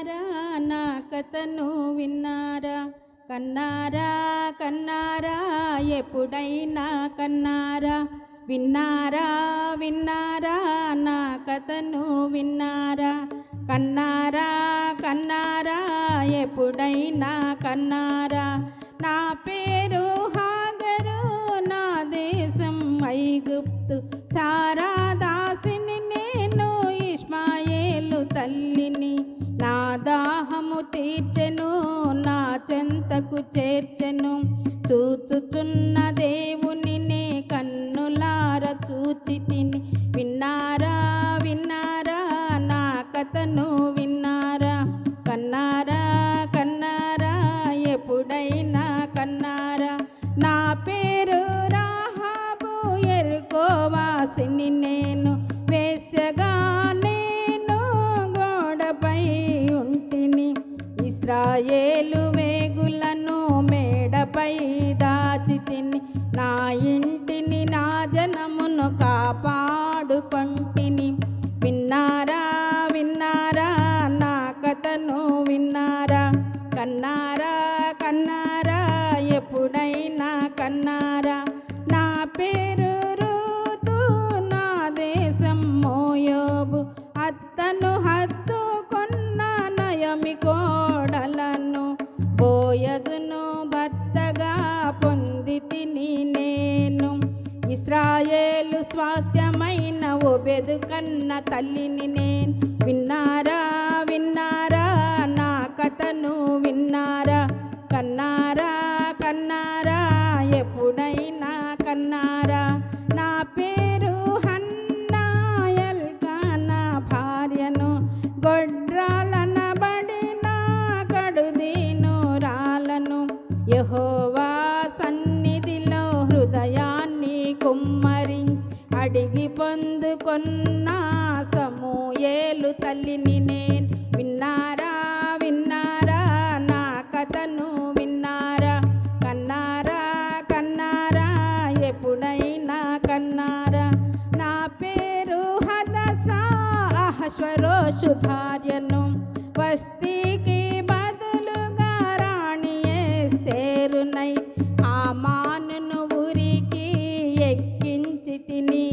విన్నారా నా కథను విన్నారా కన్నారా కన్నారా ఎప్పుడైనా కన్నారా విన్నారా విన్నారా నా కథను విన్నారా కన్నారా కన్నారా ఎప్పుడైనా కన్నారా నా పేరు హాగరు నా దేశం ఐగుప్తు సారా దాసిని నేను ఇష్మాయేలు తల్లిని నా దాహము తీర్చెను నా చెంతకు చేర్చెను చూచుచున్న దేవుని నే కన్నులార చూచి తిని విన్నారా విన్నారా నా కథను విన్నారా కన్నారా కన్నారా ఎప్పుడైనా కన్నారా నా పేరు రాహాబు ఎరుకో వాసిని నేను వేశ్యగా నేను గోడపై ఉంటిని ఇశ్రాయేలు వేగులను మేడపై దాచి తిని నా ఇంటిని నా జనమును కాపాడుకొంటిని విన్నారా విన్నారా నా కథను విన్నారా కన్నారా కన్నారా ఎప్పుడైనా కన్నారా నా పేరు రూతు నా దేశం మోయోబు అత్తను హత్తుకొన్న నయమి కోడలను బోయజును భర్తగా పొంది తిని నేను ఇశ్రాయేలు స్వాస్థ్యమైన ఓబెదు కన్న తల్లిని నేను విన్నారా విన్నారా నా కథను విన్నారా కన్నారా కన్నారా ఎప్పుడైనా కన్నారా నా పేరు హన్నా ఎల్కానా భార్యను గొడ్రాలనబడిన కడుదీను రాలను యెహోవా సన్నిధిలో హృదయాన్ని కుమ్మరించి అడిగి పొందుకొన్న సమూయేలు తల్లిని నేను విన్నారా విన్నారా నా కథను విన్నారా కన్నారా కన్నారా ఎప్పుడైనా కన్నారా నా పేరు హదసా అహశ్వరోషు భార్యను వస్తీకి బదులుగా రాణి ఎస్తేరునై హామానును ఊరికి ఎక్కించి తిని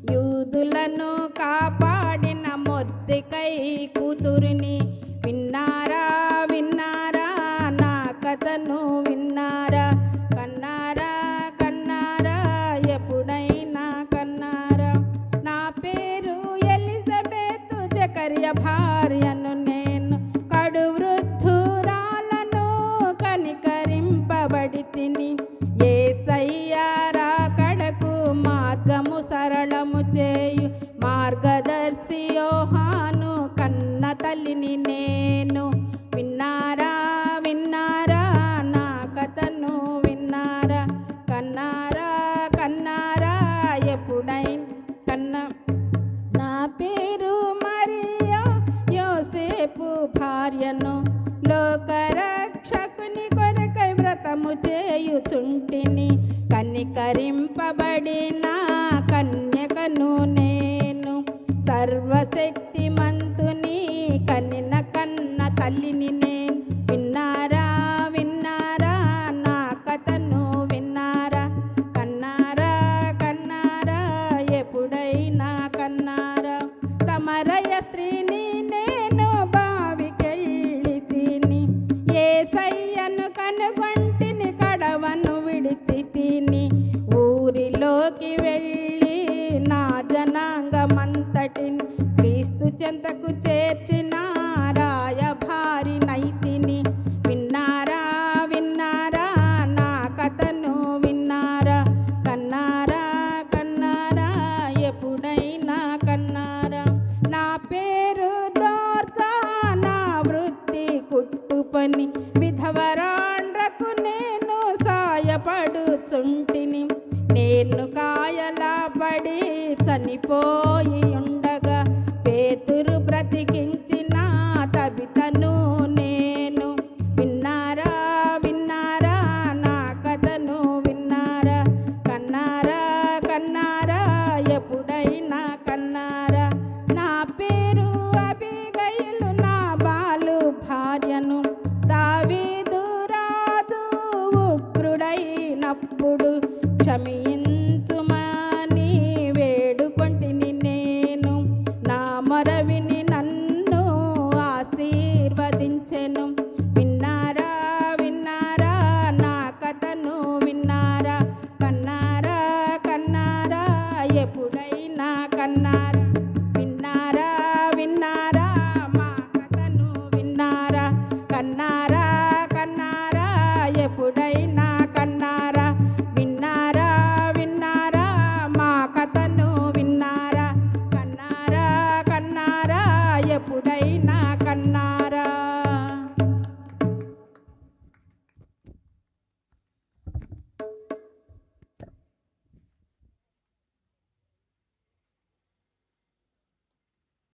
యూదులను కాపాడిన మొర్దెకై కూతురిని విన్నారా విన్నారా నా కథను విన్నారా కన్నారా కన్నారా ఎప్పుడైనా కన్నారా నా పేరు ఎలిజబెతు జకర్య భార్యను నేను కడు వృద్ధురాలను కనికరింపబడి తిని యేసయ్య రాకడకు మార్గము సరళము చేయు మార్గదర్శి యోహాను కన్న తల్లిని నేను విన్నారా విన్నారా నా కథను విన్నారా కన్నారా కన్నారా ఎప్పుడైనా కన్నా నా పేరు మరియా యోసేపు భార్యను లోకరక్షకుని కొరకై వ్రతము చేయుచుంటిని కనికరింపబడిన కన్యకను నేను సర్వశక్తిమంతుని కనిన కన్న తల్లిని నేను విన్నారా విన్నారా నా కథను విన్నారా కన్నారా కన్నారా ఎప్పుడైనా కన్నారా సమరయ స్త్రీని నేను బావికెళ్ళి తిని యేసయ్యను కనుగొంటిని కడవను విడిచి తిని ఊరిలోకి వెళ్ళి నా జనాంగమంతటిని క్రీస్తు చెంతకు చేర్చిన రాయభారి నైతిని విన్నారా విన్నారా నా కథను విన్నారా కన్నారా కన్నారా ఎప్పుడైనా కన్నారా నా పేరు దోర్గా నా వృత్తి కుట్టు పని విధవరాండ్రకు నేను సాయపడుచుంటిని నేను కాయలా పడి చనిపోయి ఉండగా పేతురు బ్రతికించిన తబితను నేను విన్నారా విన్నారా నా కథను విన్నారా కన్నారా కన్నారా ఎప్పుడైనా కన్నారా నా పేరు అబిగయిలు నా బాల భార్యను. దావీదు రాజు ఉగ్రుడైనప్పుడు క్షమించుమని వేడుకొంటిని నేను. నా మొర విని నన్ను ఆశీర్వదించెను. విన్నారా విన్నారా నా కథను విన్నారా, కన్నారా కన్నారా ఎప్పుడైనా కన్నారా, విన్నారా విన్నారా మా